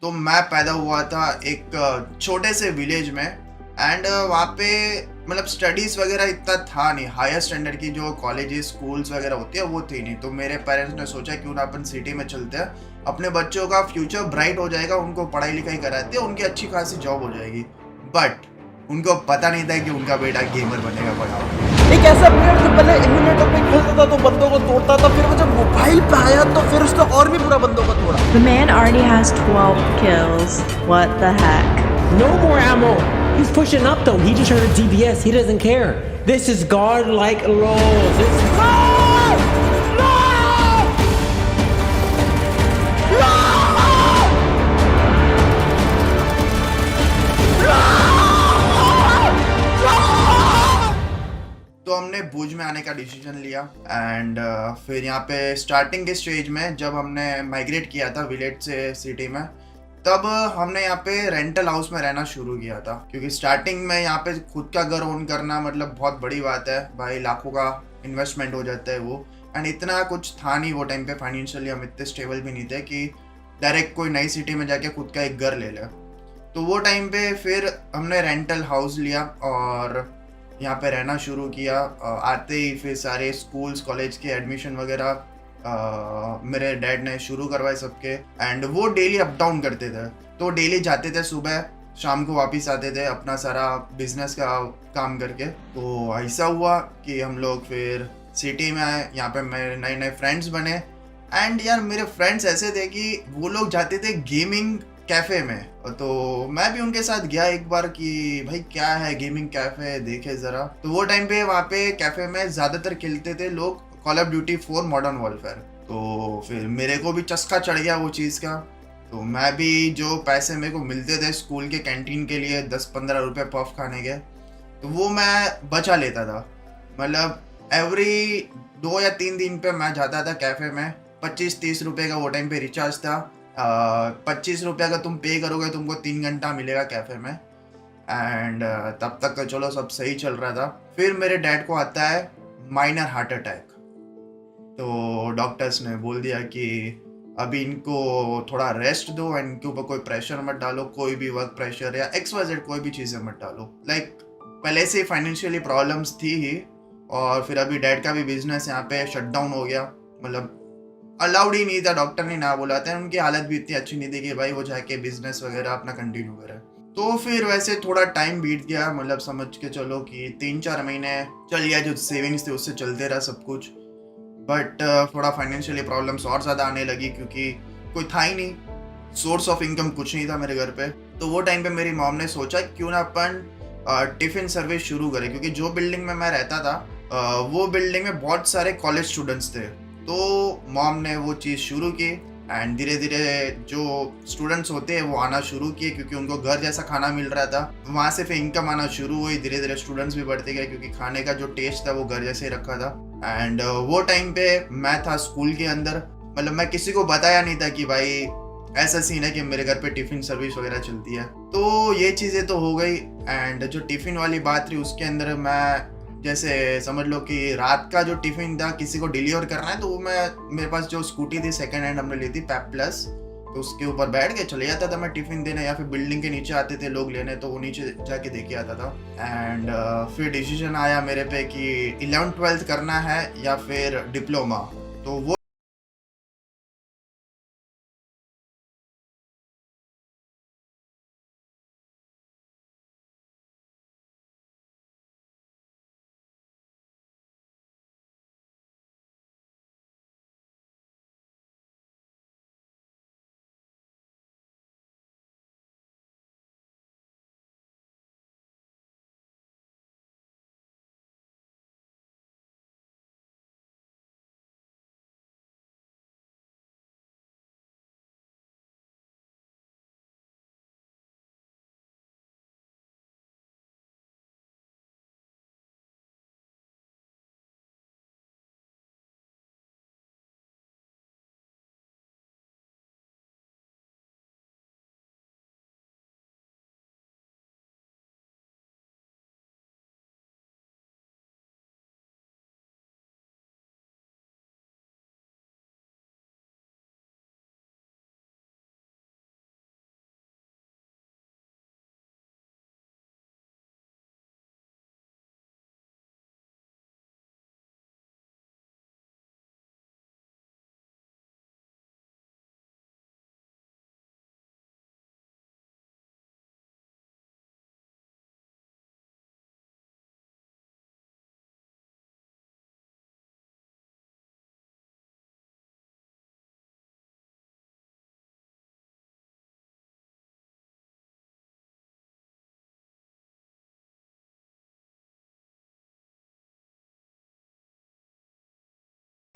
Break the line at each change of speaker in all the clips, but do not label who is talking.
तो मैं पैदा हुआ था एक छोटे से विलेज में। एंड वहाँ पे मतलब स्टडीज़ वगैरह इतना था नहीं, हायर स्टैंडर्ड की जो कॉलेजेस स्कूल्स वगैरह होती है वो थी नहीं। तो मेरे पेरेंट्स ने सोचा क्यों ना अपन सिटी में चलते हैं, अपने बच्चों का फ्यूचर ब्राइट हो जाएगा, उनको पढ़ाई लिखाई कराते हैं, उनकी अच्छी खासी जॉब हो जाएगी। बट उनको पता नहीं था कि उनका बेटा गेमर बनेगा बड़ा होकर।
एक ऐसा प्लेयर जो पहले एमुलेटर पे खेलता था तो बंदों को तोड़ता था, फिर वो जब मोबाइल पे आया तो फिर उसने और भी बुरा बंदों को तोड़ा।
The man already has 12 kills. What the heck?
No more ammo. He's pushing up though. He just heard a DBS. He doesn't care. This is godlike rolls. It's no! No!
तो हमने भुज में आने का डिसीजन लिया। And फिर यहाँ पे starting के स्टेज में जब हमने माइग्रेट किया था विलेज से सिटी में, तब हमने यहाँ पे रेंटल हाउस में रहना शुरू किया था। क्योंकि स्टार्टिंग में यहाँ पे खुद का घर ओन करना मतलब बहुत बड़ी बात है भाई, लाखों का इन्वेस्टमेंट हो जाता है वो। एंड इतना कुछ था नहीं वो टाइम पे, फाइनेंशियली हम इतने स्टेबल भी नहीं थे कि डायरेक्ट कोई नई सिटी में जाके खुद का एक घर ले ले। तो वो टाइम पे फिर हमने रेंटल हाउस लिया और यहाँ पे रहना शुरू किया। आते ही फिर सारे स्कूल्स कॉलेज के एडमिशन वगैरह मेरे डैड ने शुरू करवाए सबके। एंड वो डेली अप डाउन करते थे, तो डेली जाते थे, सुबह शाम को वापस आते थे अपना सारा बिजनेस का काम करके। तो ऐसा हुआ कि हम लोग फिर सिटी में आए, यहाँ पे मेरे नए नए फ्रेंड्स बने। एंड यार मेरे फ्रेंड्स ऐसे थे कि वो लोग जाते थे गेमिंग कैफे में, तो मैं भी उनके साथ गया एक बार कि भाई क्या है गेमिंग कैफे, देखे जरा। तो वो टाइम पे वहाँ पे कैफे में ज्यादातर खेलते थे लोग call of duty 4 modern warfare. तो फिर मेरे को भी चस्का चढ़ गया वो चीज़ का। तो मैं भी जो पैसे मेरे को मिलते थे स्कूल के कैंटीन के लिए 10-15 रुपए पफ खाने के, तो वो मैं बचा लेता था। मतलब एवरी 2 या 3 दिन पे मैं जाता था कैफे में। 25-30 रुपए का वो टाइम पे रिचार्ज था। 25 रुपया का तुम पे करोगे तुमको 3 घंटा मिलेगा कैफे में। एंड तब तक तो चलो सब सही चल रहा था। फिर मेरे डैड को आता है माइनर हार्ट अटैक। तो डॉक्टर्स ने बोल दिया कि अभी इनको थोड़ा रेस्ट दो एंड इनके ऊपर कोई प्रेशर मत डालो, कोई भी वर्क प्रेशर या XYZ कोई भी चीज़ें मत डालो। लाइक पहले से फाइनेंशियली प्रॉब्लम्स थी ही, और फिर अभी डैड का भी बिजनेस यहाँ पे शट डाउन हो गया। मतलब अलाउड ही नहीं था, डॉक्टर ने ना बोला था, उनकी हालत भी इतनी अच्छी नहीं थी कि भाई वो जाके बिजनेस वगैरह अपना कंटिन्यू करे। तो फिर वैसे थोड़ा टाइम बीत गया, मतलब समझ के चलो कि 3-4 महीने चल गया, जो सेविंग्स थे उससे चलते रहा सब कुछ। बट थोड़ा फाइनेंशियली प्रॉब्लम्स और ज़्यादा आने लगी क्योंकि कोई था ही नहीं, सोर्स ऑफ इनकम कुछ नहीं था मेरे घर पे। तो वो टाइम पे मेरी मॉम ने सोचा क्यों ना अपन टिफ़िन सर्विस शुरू करें, क्योंकि जो बिल्डिंग में मैं रहता था वो बिल्डिंग में बहुत सारे कॉलेज स्टूडेंट्स थे। तो मॉम ने वो चीज़ शुरू की एंड धीरे धीरे जो स्टूडेंट्स होते हैं वो आना शुरू किए, क्योंकि उनको घर जैसा खाना मिल रहा था। वहाँ से फिर इनकम आना शुरू हुई, धीरे धीरे स्टूडेंट्स भी बढ़ते गए क्योंकि खाने का जो टेस्ट था वो घर जैसे ही रखा था। एंड वो टाइम पे मैं था स्कूल के अंदर, मतलब मैं किसी को बताया नहीं था कि भाई ऐसा सीन है कि मेरे घर पे टिफिन सर्विस वगैरह चलती है। तो ये चीज़ें तो हो गई। एंड जो टिफिन वाली बात रही उसके अंदर मैं जैसे समझ लो कि रात का जो टिफिन था किसी को डिलीवर करना है, तो वो मैं मेरे पास जो स्कूटी थी सेकंड हैंड हमने ली थी पैप प्लस, तो उसके ऊपर बैठ के चले जाता था मैं टिफिन देने, या फिर बिल्डिंग के नीचे आते थे लोग लेने तो वो नीचे जाके दे के आता था। एंड फिर डिसीजन आया मेरे पे कि 11th-12th करना है या फिर डिप्लोमा। तो वो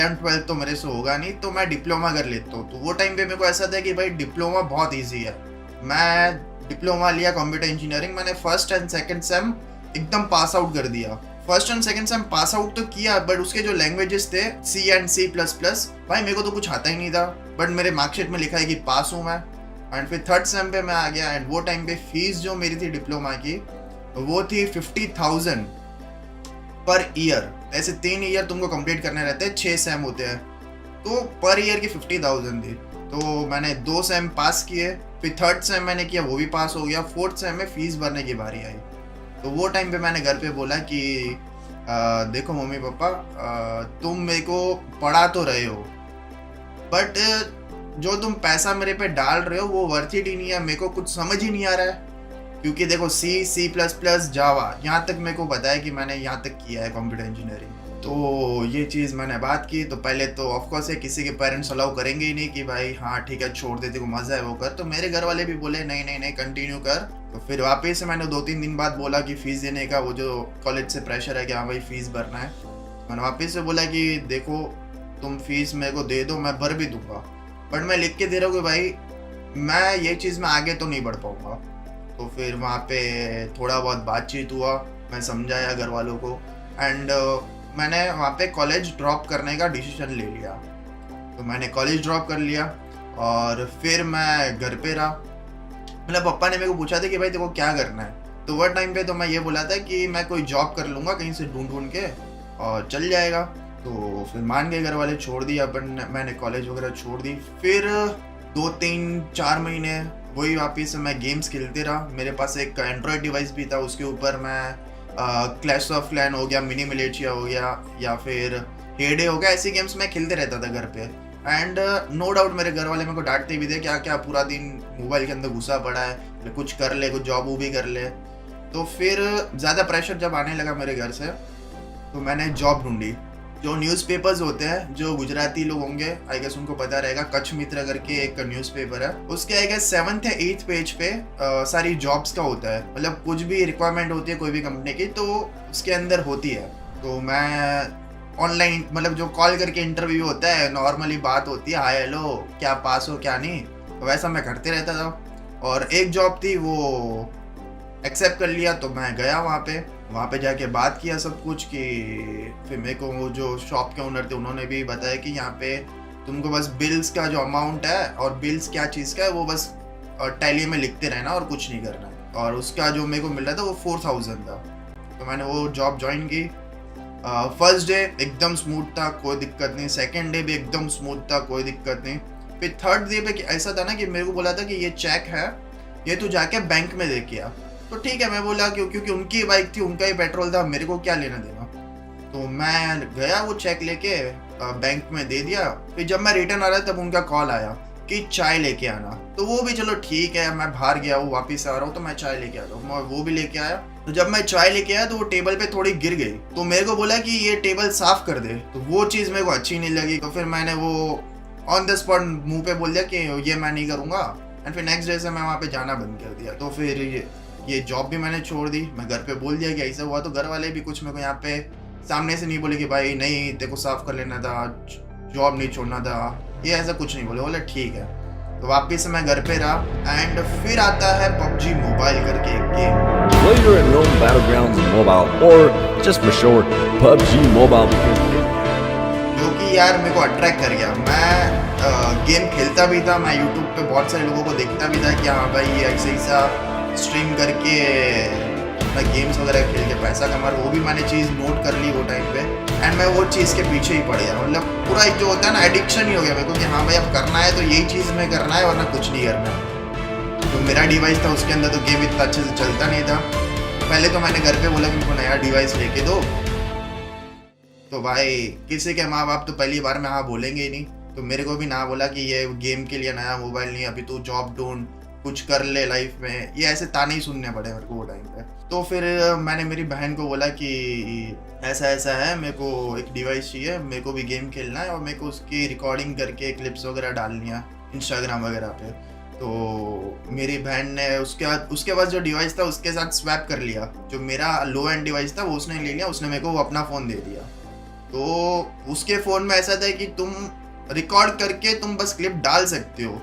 11th-12th तो मेरे से होगा नहीं, तो मैं डिप्लोमा कर लेता हूँ। तो वो टाइम पे मेरे को ऐसा था कि भाई डिप्लोमा बहुत ईजी है। मैं डिप्लोमा लिया कंप्यूटर इंजीनियरिंग, मैंने फर्स्ट एंड सेकंड सेम एकदम पास आउट कर दिया। First and second same pass out तो किया, बट उसके जो लैंग्वेजेस थे C एंड C++, भाई मेरे को तो कुछ आता ही नहीं था, बट मेरे मार्कशीट में लिखा है कि पास हूँ मैं। एंड फिर थर्ड सेम पे मैं आ गया, एंड वो टाइम पे फीस जो मेरी थी डिप्लोमा की वो थी 50,000 पर ईयर। ऐसे 3 ईयर तुमको कंप्लीट करने रहते हैं, 6 सेम होते हैं, तो पर ईयर की 50,000 थी। तो मैंने 2 सेम पास किए, फिर थर्ड सेम मैंने किया, वो भी पास हो गया। फोर्थ सेम में फीस भरने की बारी आई। तो वो टाइम पे मैंने घर पे बोला कि देखो मम्मी पापा, तुम मेरे को पढ़ा तो रहे हो, बट जो तुम पैसा मेरे पे डाल रहे हो वो वर्थ इट ही नहीं है, मेरे को कुछ समझ ही नहीं आ रहा है। क्योंकि देखो C++, जावा, यहाँ तक मेरे को पता है कि मैंने यहाँ तक किया है कंप्यूटर इंजीनियरिंग। तो ये चीज़ मैंने बात की, तो पहले तो ऑफकोर्स है किसी के पेरेंट्स अलाउ करेंगे ही नहीं कि भाई हाँ ठीक है छोड़ देते को मज़ा है वो कर। तो मेरे घर वाले भी बोले नहीं नहीं नहीं कंटिन्यू कर। तो फिर वापस से मैंने 2-3 दिन बाद बोला कि फ़ीस देने का, वो जो कॉलेज से प्रेशर है कि हाँ भाई फ़ीस भरना है। मैंने वापस से बोला कि देखो तुम फीस मेरे को दे दो, मैं भर भी दूंगा, बट मैं लिख के दे रहा हूँ कि भाई मैं ये चीज़ में आगे तो नहीं बढ़ पाऊँगा। तो फिर वहाँ पे थोड़ा बहुत बातचीत हुआ, मैं समझाया घर वालों को, एंड मैंने वहाँ पे कॉलेज ड्रॉप करने का डिसीजन ले लिया। तो मैंने कॉलेज ड्रॉप कर लिया और फिर मैं घर पे रहा। मतलब पापा ने मेरे को पूछा था कि भाई तेरे को क्या करना है, तो वह टाइम पे तो मैं ये बोला था कि मैं कोई जॉब कर लूँगा कहीं से ढूंढ के और चल जाएगा। तो फिर मान गए घर वाले, छोड़ दिया, बट मैंने कॉलेज वगैरह छोड़ दी। फिर 2-3-4 महीने वही वापस मैं गेम्स खेलते रहा। मेरे पास एक एंड्रॉयड डिवाइस भी था, उसके ऊपर मैं क्लैश ऑफ क्लैन हो गया, मिनी मिलेशिया हो गया, या फिर हेडे हो गया, ऐसी गेम्स मैं खेलते रहता था घर पे। एंड नो डाउट मेरे घर वाले मेरे को डांटते भी थे, क्या क्या पूरा दिन मोबाइल के अंदर घुसा पड़ा है, कुछ कर ले, कुछ जॉब भी कर ले। तो फिर ज़्यादा प्रेशर जब आने लगा मेरे घर से, तो मैंने जॉब ढूंढी। जो न्यूज़पेपर्स होते हैं, जो गुजराती लोग होंगे आई गेस उनको पता रहेगा, कच्छ मित्र करके एक न्यूज़पेपर है, उसके आई गेस 7th या 8th पेज पे सारी जॉब्स का होता है। मतलब कुछ भी रिक्वायरमेंट होती है कोई भी कंपनी की, तो उसके अंदर होती है। तो मैं ऑनलाइन, मतलब जो कॉल करके इंटरव्यू होता है, नॉर्मली बात होती है हाय हेलो क्या पास हो क्या नहीं, तो वैसा मैं करते रहता था। और एक जॉब थी वो एक्सेप्ट कर लिया, तो मैं गया वहाँ पे जाके बात किया सब कुछ कि फिर मेरे को वो जो शॉप के ओनर थे उन्होंने भी बताया कि यहाँ पे तुमको बस बिल्स का जो अमाउंट है और बिल्स क्या चीज़ का है वो बस टैली में लिखते रहना और कुछ नहीं करना। और उसका जो मेरे को मिल रहा था वो 4,000 था। तो मैंने वो जॉब ज्वाइन की। फर्स्ट डे एकदम स्मूथ था, कोई दिक्कत नहीं। सेकेंड डे भी एकदम स्मूथ था, कोई दिक्कत नहीं। फिर थर्ड डे पे ऐसा था ना कि मेरे को बोला था कि ये चेक है, ये तू जाके बैंक में दे के आ। तो ठीक है, मैं बोला क्योंकि उनकी बाइक थी, उनका ही पेट्रोल था, मेरे को क्या लेना देना। तो मैं गया वो चेक लेके बैंक में दे दिया। फिर जब मैं रिटर्न आ रहा तब उनका कॉल आया कि चाय लेके आना। तो वो भी चलो ठीक है, मैं बाहर गया हूँ, वापस आ रहा हूँ, तो मैं चाय लेके आता हूँ। मैं वो भी लेके आया। तो जब मैं चाय लेके आया तो वो टेबल पे थोड़ी गिर गई, तो मेरे को बोला कि ये टेबल साफ कर दे। तो वो चीज़ मेरे को अच्छी नहीं लगी। तो फिर मैंने वो ऑन द स्पॉट मुंह पे बोल दिया कि ये मैं नहीं करूँगा। एंड फिर नेक्स्ट डे से मैं वहाँ पे जाना बंद कर दिया। तो फिर ये जॉब भी मैंने छोड़ दी। मैं घर पे बोल दिया कि ऐसा हुआ, तो घर वाले भी कुछ मेरे को यहाँ पे सामने से नहीं बोले कि भाई नहीं तेरे को साफ कर लेना था, जॉब नहीं छोड़ना था, ये ऐसा कुछ नहीं बोले ठीक है। तो वापस से मैं घर पे रहा। एंड फिर आता है PUBG मोबाइल करके एक game,
PlayerUnknown Battlegrounds Mobile, or just for short, PUBG Mobile.
जो कि यार मेरे को अट्रैक्ट कर गया। मैं गेम खेलता भी था, मैं यूट्यूब पे बहुत सारे लोगों को देखता भी था कि हाँ भाई ये ऐसा स्ट्रीम करके मैं गेम्स वगैरह खेल के पैसा कमा रहा हूँ। वो भी मैंने चीज़ नोट कर ली वो टाइम पे। एंड मैं वो चीज़ के पीछे ही पड़ गया। मतलब पूरा एक जो होता है ना एडिक्शन ही हो गया मेरे को कि हाँ भाई अब करना है तो यही चीज़ में करना है, वरना कुछ नहीं करना है। तो मेरा डिवाइस था, उसके अंदर तो गेम इतना अच्छे से चलता नहीं था। पहले तो मैंने घर पे बोला कि मुझको नया डिवाइस लेके दो। तो भाई किसी के माँ बाप तो पहली बार में हाँ बोलेंगे ही नहीं। तो मेरे को भी ना बोला कि ये गेम के लिए नया मोबाइल नहीं, अभी तू जॉब ढूंढ, कुछ कर ले लाइफ में। ये ऐसे ताने ही सुनने पड़े मेरे को वो टाइम पे। तो फिर मैंने मेरी बहन को बोला कि ऐसा ऐसा है, मेरे को एक डिवाइस चाहिए, मेरे को भी गेम खेलना है और मेरे को उसकी रिकॉर्डिंग करके क्लिप्स वगैरह डालनी है इंस्टाग्राम वगैरह पे। तो मेरी बहन ने उसके पास जो डिवाइस था उसके साथ स्वैप कर लिया। जो मेरा लो एंड डिवाइस था वो उसने ले लिया, उसने मेरे को वो अपना फ़ोन दे दिया। तो उसके फ़ोन में ऐसा था कि तुम रिकॉर्ड करके तुम बस क्लिप डाल सकते हो,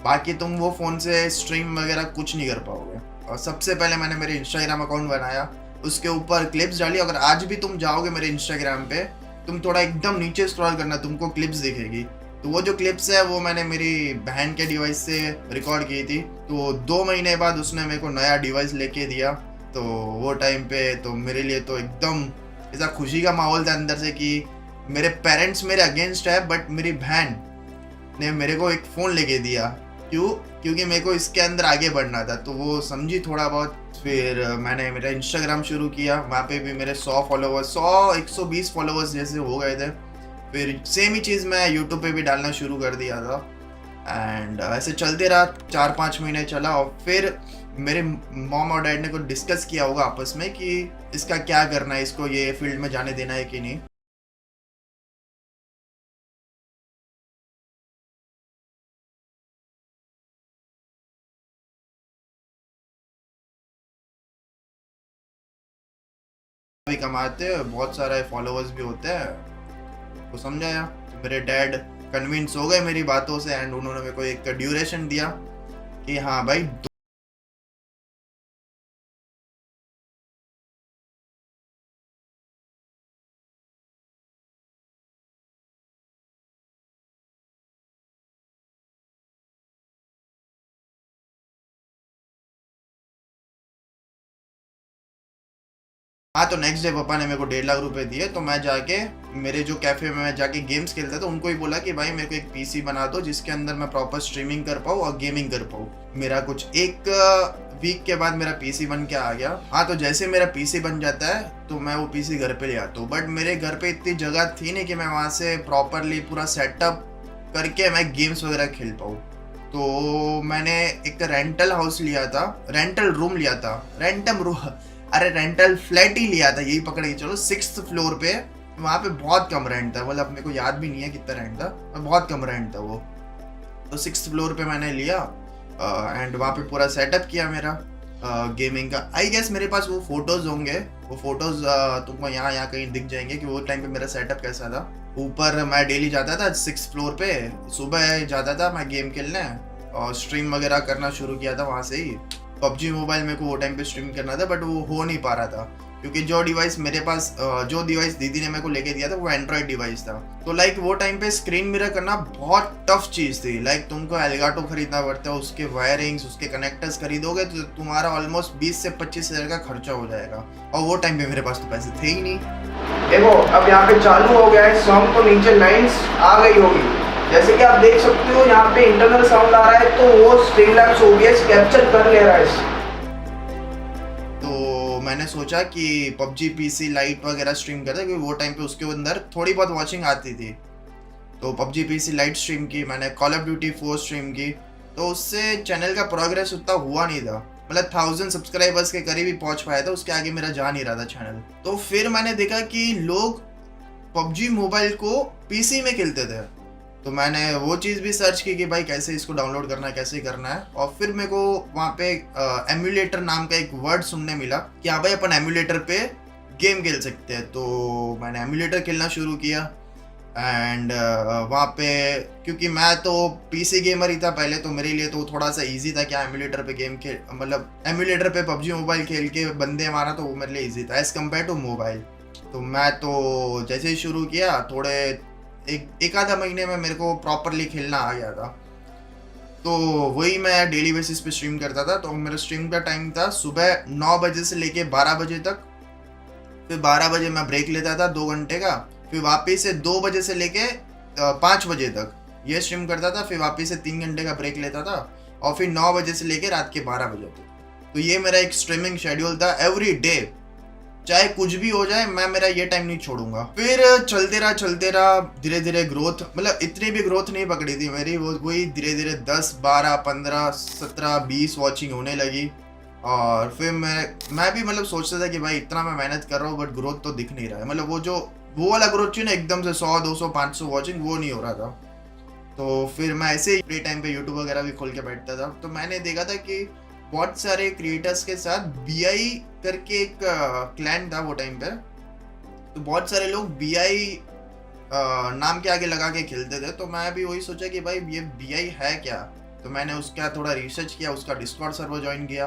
बाकी तुम वो फ़ोन से स्ट्रीम वगैरह कुछ नहीं कर पाओगे। और सबसे पहले मैंने मेरे इंस्टाग्राम अकाउंट बनाया, उसके ऊपर क्लिप्स डाली। अगर आज भी तुम जाओगे मेरे इंस्टाग्राम पे, तुम थोड़ा एकदम नीचे स्क्रॉल करना, तुमको क्लिप्स दिखेगी। तो वो जो क्लिप्स है वो मैंने मेरी बहन के डिवाइस से रिकॉर्ड की थी। तो 2 महीने बाद उसने मेरे को नया डिवाइस लेके दिया। तो वो टाइम पे तो मेरे लिए तो एकदम ऐसा खुशी का माहौल था अंदर से कि मेरे पेरेंट्स मेरे अगेंस्ट है, बट मेरी बहन ने मेरे को एक फ़ोन लेके दिया। क्यों? क्योंकि मेरे को इसके अंदर आगे बढ़ना था। तो वो समझी थोड़ा बहुत। फिर मैंने मेरा इंस्टाग्राम शुरू किया, वहाँ पे भी मेरे 100 फॉलोवर्स 120 फॉलोवर्स जैसे हो गए थे। फिर सेम ही चीज़ मैं यूट्यूब पे भी डालना शुरू कर दिया था। एंड ऐसे चलते रहा, 4-5 महीने चला। और फिर मेरे मॉम और डैड ने कुछ डिस्कस किया होगा आपस में कि इसका क्या करना है, इसको ये फील्ड में जाने देना है कि नहीं। भी कमाते हैं, बहुत सारे फॉलोअर्स भी होते हैं। तो समझाया, तो मेरे डैड कन्विंस हो गए मेरी बातों से। एंड उन्होंने मेरे को एक ड्यूरेशन दिया कि हाँ भाई, हाँ। तो नेक्स्ट डे पापा ने मेरे को 1.5 लाख रुपए दिए। तो मैं जाके मेरे जो कैफे में मैं जाके गेम्स खेलता था, उनको ही बोला कि भाई मेरे को एक पीसी बना दो जिसके अंदर मैं प्रॉपर स्ट्रीमिंग कर पाऊँ और गेमिंग कर पाऊँ। मेरा कुछ 1 वीक के बाद मेरा पीसी बन के आ गया। हाँ, तो जैसे मेरा पीसी बन जाता है तो मैं वो पीसी घर पे ले आता हूँ। बट मेरे घर पे इतनी जगह थी नहीं कि मैं वहाँ से प्रॉपरली पूरा सेटअप करके मैं गेम्स वगैरह खेल पाऊँ। तो मैंने एक रेंटल हाउस लिया था, रेंटल रूम लिया था, रेंटल फ्लैट ही लिया था, यही पकड़ के चलो। 6th फ्लोर पे, वहाँ पे बहुत कम रेंट था, मतलब मेरे को याद भी नहीं है कितना रेंट था, बहुत कम रेंट था वो। तो 6th फ्लोर पे मैंने लिया एंड वहाँ पे पूरा सेटअप किया मेरा गेमिंग का। आई गेस मेरे पास वो फोटोज होंगे, वो फोटोज तुमको यहाँ कहीं दिख जाएंगे कि वो टाइम पे मेरा सेटअप कैसा था। ऊपर मैं डेली जाता था 6th फ्लोर पे, सुबह जाता था मैं गेम खेलने और स्ट्रीम वगैरह करना शुरू किया था वहाँ से ही। PUBG मोबाइल मेरे को वो टाइम पे स्ट्रीम करना था, बट वो हो नहीं पा रहा था क्योंकि जो डिवाइस मेरे पास, जो डिवाइस दीदी ने मेरे को लेके दिया था वो एंड्रॉइड डिवाइस था। तो लाइक वो टाइम पे स्क्रीन मिरर करना बहुत टफ चीज़ थी। लाइक तुमको एलिगाटो खरीदना पड़ता है, उसके वायरिंग्स, उसके कनेक्टर्स खरीदोगे तो तुम्हारा ऑलमोस्ट 20 से 25 हज़ार का खर्चा हो जाएगा। और वो टाइम पे मेरे पास तो पैसे थे ही नहीं। देखो अब यहाँ पे चालू हो गया है सॉन्ग, तो नीचे लाइन्स आ गई होगी, जैसे कि आप देख सकते हो यहाँ पे इंटरनल साउंड आ रहा है, तो वो स्ट्रीमलैब्स OBS कैप्चर कर ले रहा है। तो मैंने सोचा कि PUBG PC लाइट वगैरह स्ट्रीम करता है, क्योंकि वो टाइम पे उसके अंदर थोड़ी बहुत वॉचिंग आती थी। तो PUBG PC लाइट स्ट्रीम की मैंने, कॉल ऑफ ड्यूटी 4 स्ट्रीम की। तो उससे चैनल का प्रोग्रेस उतना हुआ नहीं था, मतलब 1000 सब्सक्राइबर्स के करीब ही पहुंच पाया था, उसके आगे मेरा जा नहीं रहा था चैनल। तो फिर मैंने देखा कि लोग PUBG मोबाइल को PC में खेलते थे। तो मैंने वो चीज़ भी सर्च की कि भाई कैसे इसको डाउनलोड करना है, कैसे करना है। और फिर मेरे को वहाँ पे एम्यूलेटर नाम का एक वर्ड सुनने मिला कि हाँ भाई अपन एम्यूलेटर पे गेम खेल सकते हैं। तो मैंने एम्यूलेटर खेलना शुरू किया। एंड वहाँ पे क्योंकि मैं तो PC गेमर ही था पहले, तो मेरे लिए तो थोड़ा सा इजी था कि एम्यूलेटर पे गेम खेल, मतलब एम्यूलेटर पे PUBG मोबाइल खेल के बंदे मारा, तो वो मेरे लिए इजी था एज़ कम्पेयर टू मोबाइल। तो मैं तो जैसे ही शुरू किया, थोड़े एक आधा महीने में मेरे को प्रॉपरली खेलना आ गया था। तो वही मैं डेली बेसिस पे स्ट्रीम करता था। तो मेरा स्ट्रीम का टाइम था सुबह 9 बजे से लेके 12 बजे तक। फिर 12 बजे मैं ब्रेक लेता था 2 घंटे का। फिर वापस से 2 बजे से लेके 5 बजे तक ये स्ट्रीम करता था। फिर वापस से 3 घंटे का ब्रेक लेता था और फिर 9 बजे से लेके रात के 12 बजे तक। तो ये मेरा एक स्ट्रीमिंग शेड्यूल था एवरी डे, चाहे कुछ भी हो जाए मैं मेरा ये टाइम नहीं छोड़ूंगा। फिर चलते रहा धीरे धीरे ग्रोथ, मतलब इतनी भी ग्रोथ नहीं पकड़ी थी मेरी, वही धीरे धीरे 10, 12, 15, 17, 20 वॉचिंग होने लगी। और फिर मैं भी मतलब सोचता था कि भाई इतना मैं मेहनत कर रहा हूँ बट ग्रोथ तो दिख नहीं रहा है, मतलब वो वाला ग्रोथ चाहिए ना एकदम से 100, 200, 500 वॉचिंग, वो नहीं हो रहा था। तो फिर मैं ऐसे ही फ्री टाइम पे यूट्यूब वगैरह भी खोल के बैठता था। तो मैंने देखा था कि बहुत सारे क्रिएटर्स के साथ BI करके एक क्लैन था वो टाइम पे। तो बहुत सारे लोग BI नाम के आगे लगा के खेलते थे, तो मैं भी वही सोचा कि भाई ये BI है क्या। तो मैंने उसका थोड़ा रिसर्च किया, उसका डिस्कॉर्ड सर्वर ज्वाइन किया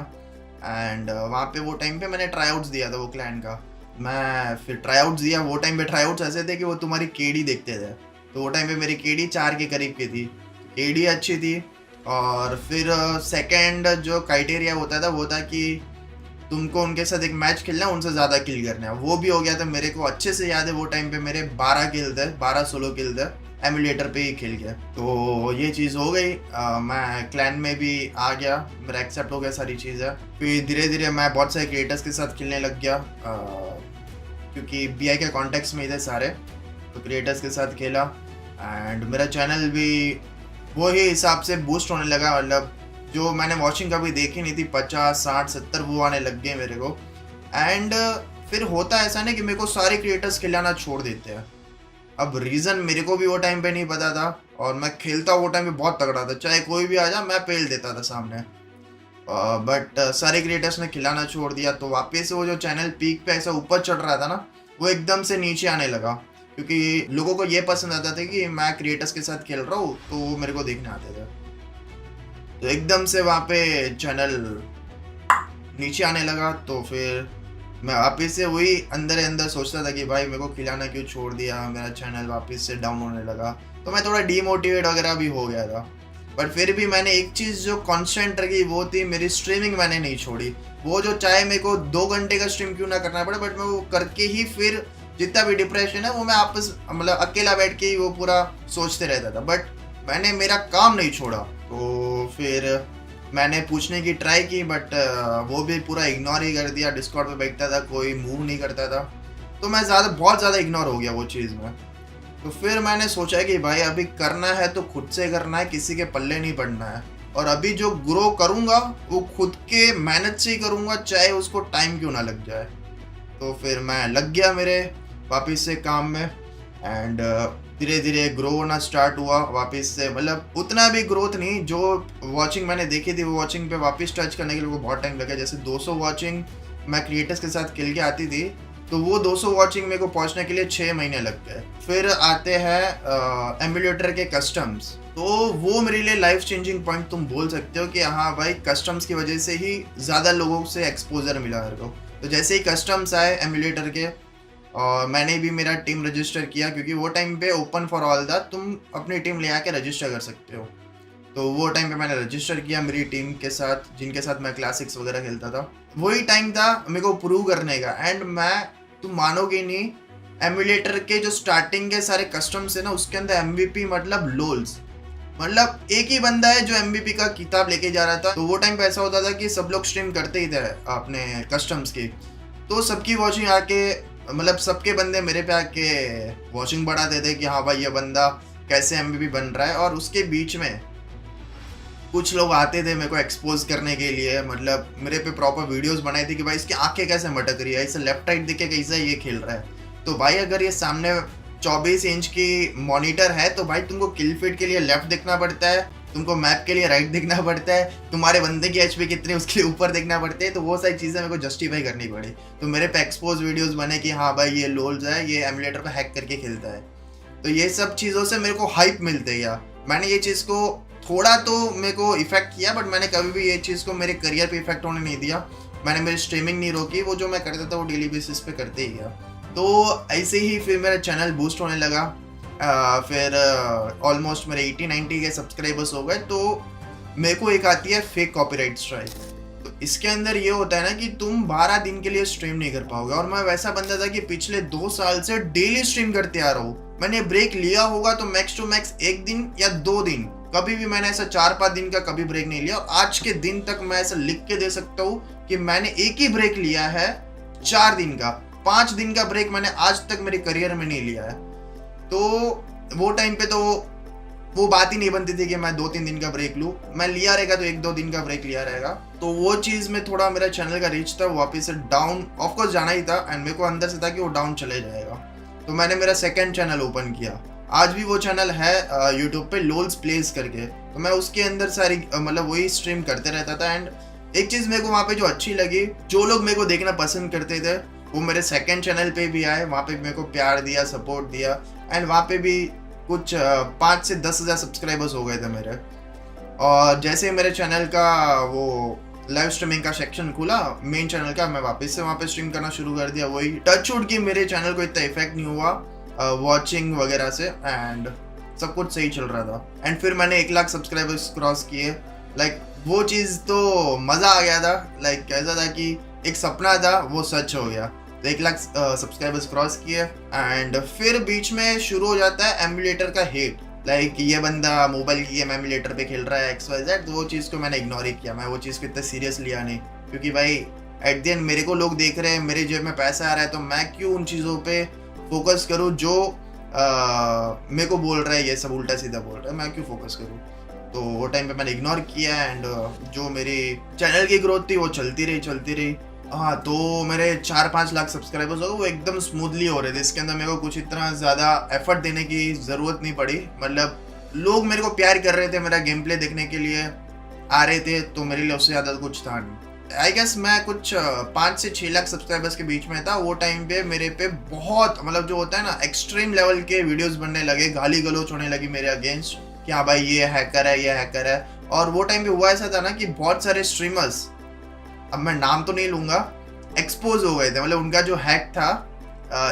एंड वहाँ पे वो टाइम पे मैंने ट्राईआउट्स दिया था वो क्लैन का। मैं फिर ट्राईआउट्स दिया, वो टाइम पे ट्राईआउट्स ऐसे थे कि वो तुम्हारी KD देखते थे, तो वो टाइम पे मेरी KD 4 के करीब की थी, KD अच्छी थी। और फिर सेकंड जो क्राइटेरिया होता था वो था कि तुमको उनके साथ एक मैच खेलना है, उनसे ज़्यादा किल करना है। वो भी हो गया था मेरे को अच्छे से याद है। वो टाइम पे मेरे 12 किल थे, 12 सोलो किल थे एमुलेटर पे ही खेल के। तो ये चीज़ हो गई, मैं क्लैन में भी आ गया, मेरा एक्सेप्ट हो गया सारी चीज़ें। फिर धीरे धीरे मैं बहुत सारे क्रिएटर्स के साथ खेलने लग गया, क्योंकि BI के कॉन्टेक्स्ट में ही थे सारे, तो क्रिएटर्स के साथ खेला एंड मेरा चैनल भी वही हिसाब से बूस्ट होने लगा। मतलब जो मैंने वॉचिंग कभी देखी नहीं थी, 50, 60, 70 वो आने लग गए मेरे को। एंड फिर होता ऐसा नहीं कि मेरे को सारे क्रिएटर्स खिलाना छोड़ देते हैं। अब रीज़न मेरे को भी वो टाइम पे नहीं पता था, और मैं खेलता वो टाइम पे बहुत तगड़ा था, चाहे कोई भी आ जा मैं पेल देता था सामने। बट सारे क्रिएटर्स ने खिलाना छोड़ दिया, तो वापस से वो जो चैनल पीक पे ऐसा ऊपर चढ़ रहा था ना, वो एकदम से नीचे आने लगा, क्योंकि लोगों को ये पसंद आता था कि मैं क्रिएटर्स के साथ खेल रहा हूँ, तो वो मेरे को देखने आते थे। तो एकदम से वहाँ पे चैनल नीचे आने लगा। तो फिर मैं वापस से वही अंदर अंदर सोचता था कि भाई मेरे को खिलाना क्यों छोड़ दिया, मेरा चैनल वापस से डाउन होने लगा। तो मैं थोड़ा डीमोटिवेट वगैरह भी हो गया था। बट फिर भी मैंने एक चीज़ जो कांस्टेंट रही वो थी मेरी स्ट्रीमिंग, मैंने नहीं छोड़ी। वो जो चाहे मेरे को 2 घंटे का स्ट्रीम क्यों ना करना पड़े, बट मैं वो करके ही फिर जितना भी डिप्रेशन है वो मैं आपस मतलब अकेला बैठ के ही वो पूरा सोचते रहता था। बट मैंने मेरा काम नहीं छोड़ा। तो फिर मैंने पूछने की ट्राई की, बट वो भी पूरा इग्नोर ही कर दिया। डिस्कॉर्ड पे बैठता था, कोई मूव नहीं करता था, तो मैं बहुत ज़्यादा इग्नोर हो गया वो चीज़ में। तो फिर मैंने सोचा कि भाई अभी करना है तो खुद से करना है, किसी के पल्ले नहीं पड़ना है। और अभी जो ग्रो करूँगा वो खुद के मेहनत से ही करूँगा, चाहे उसको टाइम क्यों ना लग जाए। तो फिर मैं लग गया मेरे वापस से काम में एंड धीरे धीरे ग्रो होना स्टार्ट हुआ वापस से। मतलब उतना भी ग्रोथ नहीं, जो वॉचिंग मैंने देखी थी वो वॉचिंग पे वापस टच करने के लिए बहुत टाइम लगा। जैसे 200 वॉचिंग मैं क्रिएटर्स के साथ खेल के आती थी, तो वो 200 वॉचिंग मेरे को पहुंचने के लिए 6 महीने लग गए। फिर आते हैं एमुलेटर के कस्टम्स, तो वो मेरे लिए लाइफ चेंजिंग पॉइंट तुम बोल सकते हो कि हाँ भाई कस्टम्स की वजह से ही ज़्यादा लोगों से एक्सपोजर मिला मेरे को। तो जैसे ही कस्टम्स आए एमुलेटर के, और मैंने भी मेरा टीम रजिस्टर किया, क्योंकि वो टाइम पे ओपन फॉर ऑल था, तुम अपनी टीम ले आके रजिस्टर कर सकते हो। तो वो टाइम पे मैंने रजिस्टर किया मेरी टीम के साथ, जिनके साथ मैं क्लासिक्स वगैरह खेलता था। वही टाइम था मेरे को प्रूव करने का। एंड मैं, तुम मानोगे नहीं, एमुलेटर के जो स्टार्टिंग के सारे कस्टम्स है ना, उसके अंदर MVP मतलब लोल्स, मतलब एक ही बंदा है जो MVP का किताब लेके जा रहा था। तो वो टाइम पे ऐसा होता था कि सब लोग स्ट्रीम करते ही थे अपने कस्टम्स की, तो सबकी वॉचिंग आके मतलब सबके बंदे मेरे पे आके वॉचिंग बढ़ाते थे कि हाँ भाई ये बंदा कैसे MVP बन रहा है। और उसके बीच में कुछ लोग आते थे मेरे को एक्सपोज करने के लिए, मतलब मेरे पे प्रॉपर वीडियोस बनाई थी कि भाई इसकी आंखें कैसे मटक रही है, इसे लेफ्ट राइट दिखे कैसा ये खेल रहा है। तो भाई अगर ये सामने 24 इंच की मॉनिटर है तो भाई तुमको किल फीड के लिए लेफ्ट देखना पड़ता है, तुमको मैप के लिए राइट देखना पड़ता है, तुम्हारे बंदे की HP कितनी उसके ऊपर देखना पड़ते है। तो वो सारी चीज़ें मेरे को जस्टिफाई करनी पड़ी। तो मेरे पे एक्सपोज वीडियोस बने कि हाँ भाई ये लोल्स है, ये एमुलेटर पे हैक करके खेलता है। तो ये सब चीज़ों से मेरे को हाइप मिलते गया। मैंने ये चीज़ को थोड़ा तो मेरे को इफेक्ट किया, बट मैंने कभी भी ये चीज़ को मेरे करियर पे इफेक्ट होने नहीं दिया। मैंने मेरी स्ट्रीमिंग नहीं रोकी, वो जो मैं करता था वो डेली बेसिस पे करते ही गया। तो ऐसे ही फिर मेरा चैनल बूस्ट होने लगा। फिर ऑलमोस्ट मेरे 80-90 के सब्सक्राइबर्स हो गए। तो मेरे को एक आती है फेक कॉपीराइट स्ट्राइक। तो इसके अंदर ये होता है ना कि तुम 12 दिन के लिए स्ट्रीम नहीं कर पाओगे। और मैं वैसा बंदा था कि पिछले 2 साल से डेली स्ट्रीम करते आ रहा हूँ। मैंने ब्रेक लिया होगा तो मैक्स टू मैक्स 1 दिन या 2 दिन, कभी भी मैंने ऐसा 4-5 दिन का कभी ब्रेक नहीं लिया। और आज के दिन तक मैं ऐसा लिख के दे सकता हूँ कि मैंने एक ही ब्रेक लिया है 4 दिन का। 5 दिन का ब्रेक मैंने आज तक मेरे करियर में नहीं लिया है। तो वो टाइम पे तो वो बात ही नहीं बनती थी कि मैं 2-3 दिन का ब्रेक लूँ। मैं लिया रहेगा तो 1-2 दिन का ब्रेक लिया रहेगा। तो वो चीज़ में थोड़ा मेरा चैनल का रीच था वापस से डाउन ऑफकोर्स जाना ही था। एंड मेरे को अंदर से था कि वो डाउन चले जाएगा। तो मैंने मेरा सेकंड चैनल ओपन किया। आज भी वो चैनल है यूट्यूब पे, लोल्स प्लेस करके। तो मैं उसके अंदर सारी मतलब वही स्ट्रीम करते रहता था। एंड एक चीज़ मेरे को वहाँ पे जो अच्छी लगी, जो लोग मेरे को देखना पसंद करते थे वो मेरे सेकंड चैनल पे भी आए, वहाँ पे मेरे को प्यार दिया, सपोर्ट दिया, एंड वहाँ पे भी कुछ 5 से 10 हज़ार सब्सक्राइबर्स हो गए थे मेरे। और जैसे ही मेरे चैनल का वो लाइव स्ट्रीमिंग का सेक्शन खुला मेन चैनल का, मैं वापस से वहाँ पे स्ट्रीम करना शुरू कर दिया। वही टच वुड की मेरे चैनल को इतना इफेक्ट नहीं हुआ वॉचिंग वगैरह से, एंड सब कुछ सही चल रहा था। एंड फिर मैंने 1 लाख सब्सक्राइबर्स क्रॉस किए। लाइक वो चीज़ तो मज़ा आ गया था। लाइक कैसा था कि एक सपना था वो सच हो गया। तो 1 लाख सब्सक्राइबर्स क्रॉस किए, एंड फिर बीच में शुरू हो जाता है एमुलेटर का हेट। लाइक ये बंदा मोबाइल की गेम एमुलेटर पे खेल रहा है XYZ। तो वो चीज़ को मैंने इग्नोर ही किया, मैं वो चीज़ को इतना सीरियस लिया नहीं, क्योंकि भाई एट द एंड मेरे को लोग देख रहे हैं, मेरे जेब में पैसा आ रहा है, तो मैं क्यों उन चीज़ों पे फोकस करूँ जो मेरे को बोल रहा है ये सब उल्टा सीधा बोल रहा है, मैं क्यों फोकस करूँ। तो वो टाइम पे मैंने इग्नोर किया, एंड जो मेरी चैनल की ग्रोथ थी वो चलती रही। हाँ, तो मेरे 4-5 लाख सब्सक्राइबर्स हो गए, वो एकदम स्मूथली हो रहे थे। इसके अंदर मेरे को कुछ इतना ज़्यादा एफर्ट देने की ज़रूरत नहीं पड़ी। मतलब लोग मेरे को प्यार कर रहे थे, मेरा गेम प्ले देखने के लिए आ रहे थे, तो मेरे लिए उससे ज़्यादा कुछ था नहीं। आई गेस मैं कुछ 5 से 6 लाख सब्सक्राइबर्स के बीच में था। वो टाइम पे मेरे पे बहुत मतलब जो होता है ना एक्सट्रीम लेवल के वीडियोस बनने लगे, गाली गलौज होने लगी मेरे अगेंस्ट कि हाँ भाई ये हैकर है। और वो टाइम पे हुआ ऐसा था ना कि बहुत सारे स्ट्रीमर्स, अब मैं नाम तो नहीं लूँगा, एक्सपोज हो गए थे। मतलब उनका जो हैक था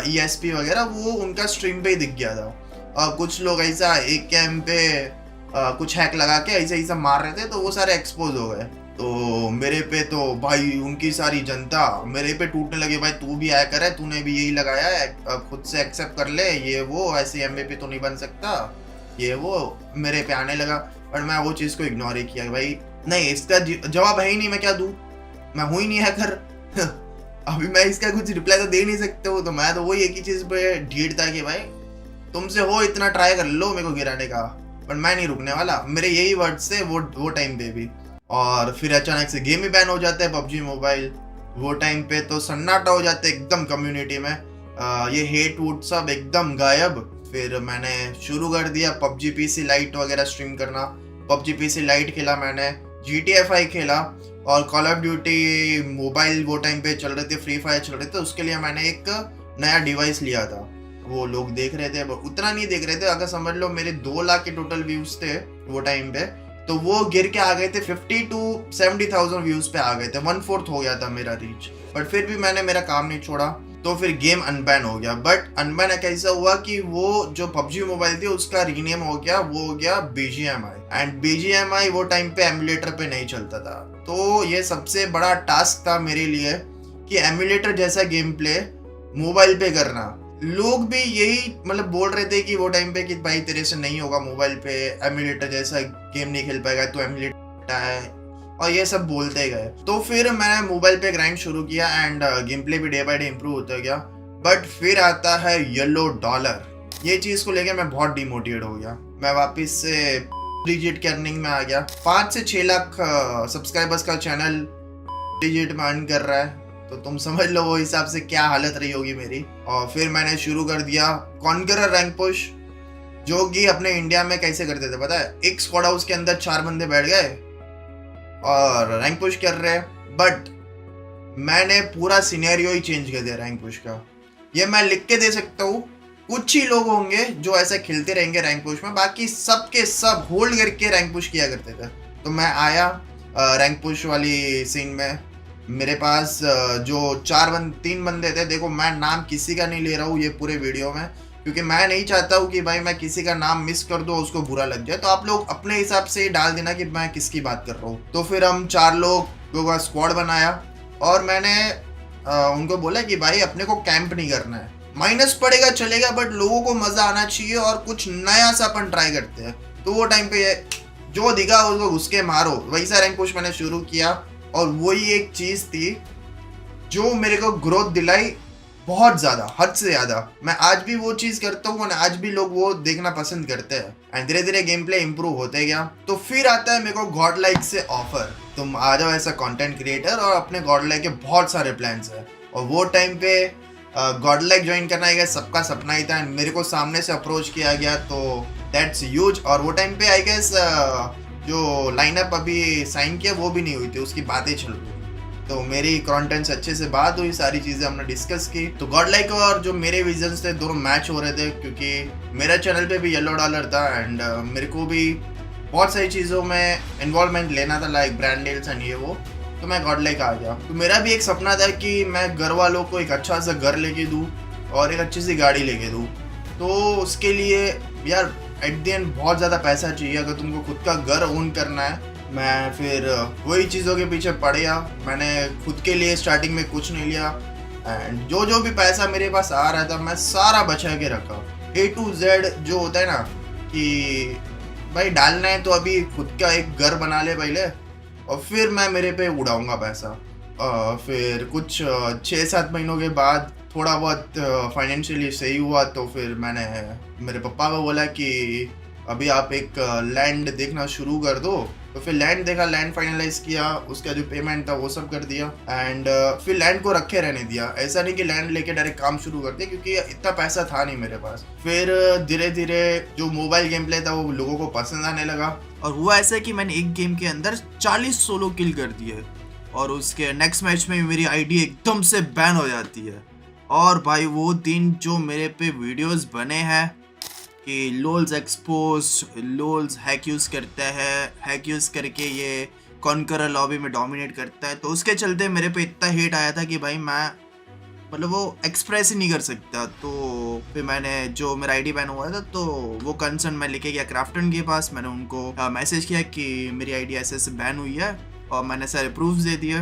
ESP वगैरह वो उनका स्ट्रीम पे ही दिख गया था। और कुछ लोग ऐसा एक कैम पे कुछ हैक लगा के ऐसा मार रहे थे, तो वो सारे एक्सपोज हो गए। तो मेरे पे तो भाई उनकी सारी जनता मेरे पे टूटने लगी, भाई तू भी हैकर है, तूने भी यही लगाया है, खुद से एक्सेप्ट कर ले, ये वो ऐसे MVP तो नहीं बन सकता, ये वो मेरे पे आने लगा। पर मैं वो चीज़ को इग्नोर ही किया, भाई नहीं इसका जवाब है ही नहीं, मैं क्या दूँ, मैं हूँ ही नहीं हैकर। अभी मैं इसका कुछ रिप्लाई तो दे नहीं सकते हो। तो मैं तो वही एक ही चीज़ पे ढीठ था कि भाई तुमसे हो इतना ट्राई कर लो मेरे को गिराने का, पर मैं नहीं रुकने वाला। मेरे यही वर्ड्स थे वो टाइम पे भी। और फिर अचानक से गेम ही बैन हो जाता है PUBG मोबाइल। वो टाइम पे तो सन्नाटा हो जाता है एकदम कम्युनिटी में, ये हेट वूट सब एकदम गायब। फिर मैंने शुरू कर दिया PUBG PC लाइट वगैरह स्ट्रीम करना। PUBG PC लाइट खेला मैंने, GTA 5 खेला, और कॉल ऑफ ड्यूटी मोबाइल वो टाइम पे चल रहे थे, फ्री फायर चल रहे थे। उसके लिए मैंने एक नया डिवाइस लिया था। वो लोग देख रहे थे, उतना नहीं देख रहे थे, अगर समझ लो मेरे 2 लाख के टोटल व्यूज थे वो टाइम पे, तो वो गिर के आ गए थे 50 to 70,000 व्यूज पे आ गए थे। 1/4 हो गया था मेरा रीच। बट फिर भी मैंने मेरा काम नहीं छोड़ा, तो फिर गेम अनबैन हो गया। बट अनबैन कैसा हुआ कि वो जो PUBG मोबाइल थी उसका रीनेम हो गया, वो हो गया BGMI। एंड BGMI वो टाइम पे एमुलेटर पे नहीं चलता था। तो ये सबसे बड़ा टास्क था मेरे लिए कि एमुलेटर जैसा गेम प्ले मोबाइल पे करना। लोग भी यही मतलब बोल रहे थे कि वो टाइम पे कि भाई तेरे से नहीं होगा, मोबाइल पे एमुलेटर जैसा गेम नहीं खेल पाएगा, तो एमुलेटर है, और ये सब बोलते गए। तो फिर मैंने मोबाइल पे ग्राइंड शुरू किया, एंड गेम प्ले भी डे बाय डे इम्प्रूव होता गया। बट फिर आता है येलो डॉलर। ये चीज़ को लेकर मैं बहुत डिमोटिवेट हो गया। मैं वापस से डिजिट की अर्निंग में आ गया। 5 से 6 लाख सब्सक्राइबर्स का चैनल डिजिट में अर्न कर रहा है, तो तुम समझ लो वो हिसाब से क्या हालत रही होगी मेरी। और फिर मैंने शुरू कर दिया कॉन्करर रैंक पुश, जो कि अपने इंडिया में कैसे करते थे पता है, एक स्क्वाड हाउस के अंदर 4 बंदे बैठ गए और रैंक पुश कर रहे हैं। बट मैंने पूरा सिनेरियो ही चेंज कर दिया रैंक पुश का। ये मैं लिख के दे सकता हूँ, कुछ ही लोग होंगे जो ऐसे खेलते रहेंगे रैंक पुश में, बाकी सब के सब होल्ड करके रैंक पुश किया करते थे। तो मैं आया रैंक पुश वाली सीन में, मेरे पास जो 3 बंदे थे। देखो मैं नाम किसी का नहीं ले रहा हूँ ये पूरे वीडियो में, क्योंकि मैं नहीं चाहता हूँ कि भाई मैं किसी का नाम मिस कर दूँ उसको बुरा लग जाए। तो आप लोग अपने हिसाब से ही डाल देना कि मैं किसकी बात कर रहा हूँ। तो फिर हम 4 लोगों का स्क्वाड बनाया, और मैंने उनको बोला कि भाई अपने को कैंप नहीं करना है, माइनस पड़ेगा चलेगा, बट लोगों को मजा आना चाहिए और कुछ नया सा अपन ट्राई करते हैं। तो वो टाइम पे जो दिखा उसको घुस के मारो, वैसा रैंक पुश मैंने शुरू किया। और वही एक चीज थी जो मेरे को ग्रोथ दिलाई बहुत ज्यादा, हद से ज्यादा। मैं आज भी वो चीज करता हूँ और आज भी लोग वो देखना पसंद करते हैं, एंड धीरे धीरे गेम प्ले इंप्रूव होते गया। तो फिर आता है मेरे को गॉड लाइक से ऑफर, तुम आ जाओ ऐसा कंटेंट क्रिएटर, और अपने गॉड लाइक के बहुत सारे प्लान्स है। और वो टाइम पे गॉड लाइक ज्वाइन करना है सबका सपना ही था, मेरे को सामने से अप्रोच किया गया, तो दैट्स ह्यूज। और वो टाइम पे आई गेस जो लाइनअप अभी साइन किया वो भी नहीं हुई थी, उसकी बातें चल रही। तो मेरी कंटेंट्स अच्छे से बात हुई, सारी चीज़ें हमने डिस्कस की। तो गॉड लाइक और जो मेरे विजन्स थे दोनों मैच हो रहे थे, क्योंकि मेरा चैनल पे भी येलो डॉलर था एंड मेरे को भी बहुत सारी चीज़ों में इन्वॉल्वमेंट लेना था, लाइक ब्रांड डील्स एंड ये वो। तो मैं गॉड लाइक आ गया। तो मेरा भी एक सपना था कि मैं घर वालों को एक अच्छा सा घर लेके दूँ और एक अच्छी सी गाड़ी लेके दूँ। तो उसके लिए यार एट द एंड बहुत ज़्यादा पैसा चाहिए अगर तुमको खुद का घर ओन करना है। मैं फिर वही चीज़ों के पीछे पड़ गया। मैंने खुद के लिए स्टार्टिंग में कुछ नहीं लिया एंड जो भी पैसा मेरे पास आ रहा था मैं सारा बचा के रखा। A to Z जो होता है ना कि भाई डालना है तो अभी खुद का एक घर बना ले पहले और फिर मैं मेरे पे उड़ाऊंगा पैसा। फिर कुछ 6-7 महीनों के बाद थोड़ा बहुत फाइनेंशियली सही हुआ तो फिर मैंने मेरे पापा को बोला कि अभी आप एक लैंड देखना शुरू कर दो। तो फिर लैंड देखा, लैंड फाइनलाइज किया, उसका जो पेमेंट था वो सब कर दिया एंड फिर लैंड को रखे रहने दिया। ऐसा नहीं कि लैंड लेके डायरेक्ट काम शुरू कर दिया क्योंकि इतना पैसा था नहीं मेरे पास। फिर धीरे धीरे जो मोबाइल गेम प्ले था वो लोगों को पसंद आने लगा और हुआ ऐसा कि मैंने एक गेम के अंदर 40 सोलो किल कर दिए और उसके नेक्स्ट मैच में मेरी आईडी एकदम से बैन हो जाती है। और भाई वो दिन जो मेरे पे वीडियोस बने हैं कि लोल्स एक्सपोज, लोल्स हैक यूज़ करता है, हैक यूज़ करके ये कॉन्करर लॉबी में डोमिनेट करता है, तो उसके चलते मेरे पे इतना हेट आया था कि भाई मैं मतलब वो एक्सप्रेस ही नहीं कर सकता। तो फिर मैंने जो मेरा आईडी बैन हुआ था तो वो कंसर्न मैं लेके गया क्राफ्टन के पास। मैंने उनको मैसेज किया कि मेरी आईडी ऐसे बैन हुई है और मैंने सारे प्रूफ्स दे दिए।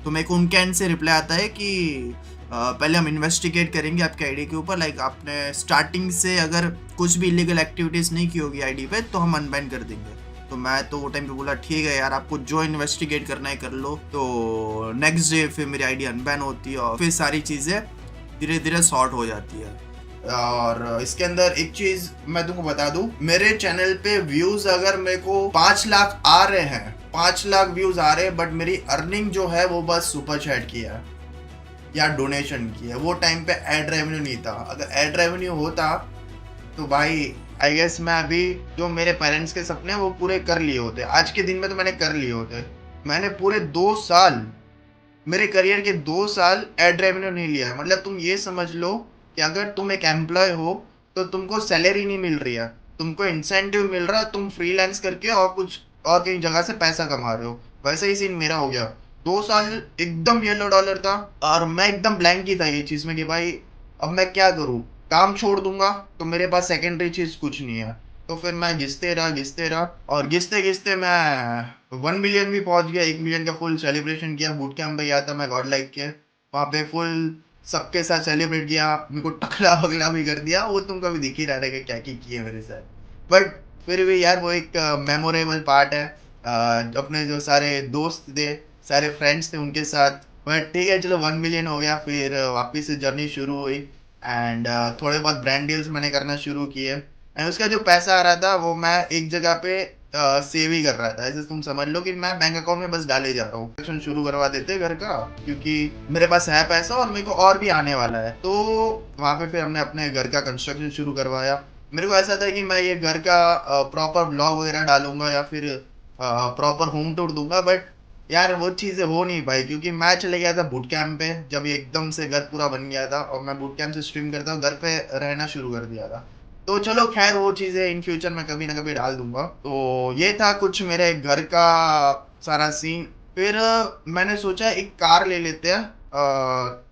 तो मेरे को उनके एंड से रिप्लाई आता है कि पहले हम इन्वेस्टिगेट करेंगे आपके आईडी के ऊपर, लाइक आपने स्टार्टिंग से अगर कुछ भी इलीगल एक्टिविटीज़ नहीं की होगी आईडी पे तो हम अनबैन कर देंगे। तो मैं तो वो टाइम पे बोला ठीक है यार, आपको जो इन्वेस्टिगेट करना है कर लो। तो नेक्स्ट डे फिर मेरी आईडी अनबैन होती है और फिर सारी चीज़ें धीरे धीरे सॉर्ट हो जाती है। और इसके अंदर एक चीज़ मैं तुमको बता दूं, मेरे चैनल पे व्यूज़ अगर मेरे को 5 लाख आ रहे हैं, 5 लाख व्यूज़ आ रहे हैं, बट मेरी अर्निंग जो है वो बस सुपर चैट की है या डोनेशन की है। वो टाइम पे एड रेवेन्यू नहीं था। अगर एड रेवेन्यू होता तो भाई आई गेस मैं अभी जो मेरे पेरेंट्स के सपने वो पूरे कर लिए होते। आज के दिन में तो मैंने कर लिए होते। मैंने पूरे 2 साल, मेरे करियर के 2 साल एड रेवेन्यू नहीं लिया है। मतलब तुम ये समझ लो कि अगर तुम एक एम्प्लॉय हो तो तुमको सैलरी नहीं मिल रही है, तुमको इंसेंटिव मिल रहा है, तुम फ्रीलांस करके और कुछ और कहीं जगह से पैसा कमा रहे हो। वैसे ही सीन मेरा हो गया। 2 साल एकदम येलो डॉलर था और मैं एकदम ब्लैंक ही था ये चीज़ में कि भाई अब मैं क्या करूँ, काम छोड़ दूंगा तो मेरे पास सेकेंडरी चीज़ कुछ नहीं है। तो फिर मैं घिसते रहा और घिसते घिसते मैं 1 मिलियन भी पहुंच गया। 1 मिलियन का फुल सेलिब्रेशन किया। बूट कैंप पे गया था मैं गॉड लाइक के, वहाँ पे फुल सबके साथ सेलिब्रेट किया। मेरे को टकला वगला भी कर दिया। वो तुम कभी दिख ही रहा है कि क्या किए मेरे साथ। बट फिर भी यार वो एक मेमोरेबल पार्ट है। अपने जो सारे दोस्त थे, सारे फ्रेंड्स थे उनके साथ। बट ठीक है चलो 1 मिलियन हो गया। फिर वापस से जर्नी शुरू हुई एंड थोड़े बहुत ब्रांड डील्स मैंने करना शुरू किए एंड उसका जो पैसा आ रहा था वो मैं एक जगह पे सेव ही कर रहा था। ऐसे तुम समझ लो कि मैं बैंक अकाउंट में बस डाले जा रहा हूँ। कंस्ट्रक्शन शुरू करवा देते घर का क्योंकि मेरे पास है पैसा और मेरे को और भी आने वाला है। तो वहाँ पे फिर हमने अपने घर का कंस्ट्रक्शन शुरू करवाया। मेरे को ऐसा था कि मैं ये घर का प्रॉपर ब्लॉग वगैरह डालूंगा या फिर प्रॉपर होम टूर दूंगा। बट यार वो चीज़ें हो नहीं पाई क्योंकि मैं चले गया था बूट कैंप पे। जब एकदम से घर पूरा बन गया था और मैं बूट कैंप से स्ट्रीम करता हूँ, घर पे रहना शुरू कर दिया था। तो चलो खैर वो चीज़ें इन फ्यूचर में कभी ना कभी डाल दूंगा। तो ये था कुछ मेरे घर का सारा सीन। फिर मैंने सोचा एक कार ले लेते हैं,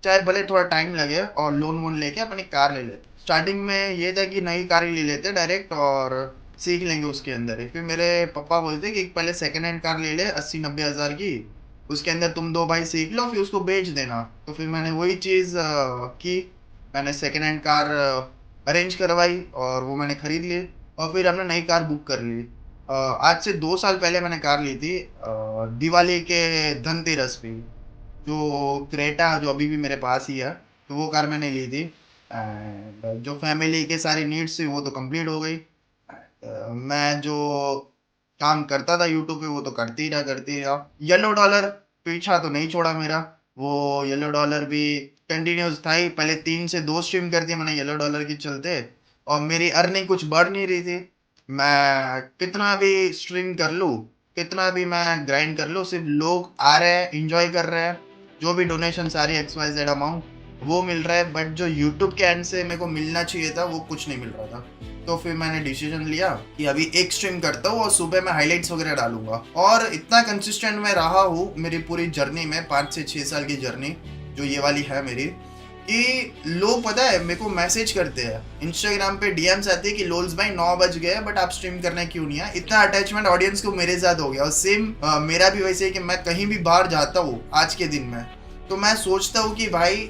चाहे भले थोड़ा टाइम लगे, और लोन वोन लेके अपनी कार ले लेते। स्टार्टिंग में ये था कि नई कार ही ले लेते डायरेक्ट और सीख लेंगे उसके अंदर ही। फिर मेरे पापा बोलते कि पहले सेकेंड हैंड कार ले ले 80-90 हज़ार की, उसके अंदर तुम 2 भाई सीख लो फिर उसको बेच देना। तो फिर मैंने वही चीज़ की। मैंने सेकेंड हैंड कार अरेंज करवाई और वो मैंने ख़रीद ली और फिर हमने नई कार बुक कर ली। आज से 2 साल पहले मैंने कार ली थी दिवाली के धनतेरस पे, जो क्रेटा जो अभी भी मेरे पास ही है। तो वो कार मैंने ली थी एंड जो फैमिली के सारी नीड्स थी वो तो कंप्लीट हो गई। मैं जो काम करता था यूट्यूब पे वो तो करती रहा। येलो डॉलर पीछा तो नहीं छोड़ा मेरा। वो येलो डॉलर भी कंटिन्यूस था ही। पहले 3 से 2 स्ट्रीम कर दिए मैंने येलो डॉलर के चलते और मेरी अर्निंग कुछ बढ़ नहीं रही थी। मैं कितना भी स्ट्रीम कर लूँ, कितना भी मैं ग्राइंड कर लूँ, सिर्फ लोग आ रहे हैं, इंजॉय कर रहे हैं जो भी डोनेशन सारी XYZ अमाउंट वो मिल रहा है, बट जो यूट्यूब के एंड से मेरे को मिलना चाहिए था वो कुछ नहीं मिल रहा था। तो फिर मैंने डिसीजन लिया कि अभी एक स्ट्रीम करता हूँ और सुबह मैं हाइलाइट्स वगैरह डालूंगा। और इतना कंसिस्टेंट मैं रहा हूँ मेरी पूरी जर्नी में, 5 से 6 साल की जर्नी जो ये वाली है मेरी, कि लोग पता है मेरे को मैसेज करते हैं इंस्टाग्राम पे, डीएम्स आते हैं कि लोल्स भाई 9 बज गए बट आप स्ट्रीम करने क्यों नहीं है। इतना अटैचमेंट ऑडियंस को मेरे साथ हो गया। और सेम मेरा भी वैसे है कि मैं कहीं भी बाहर जाता हूँ आज के दिन में, तो मैं सोचता हूँ कि भाई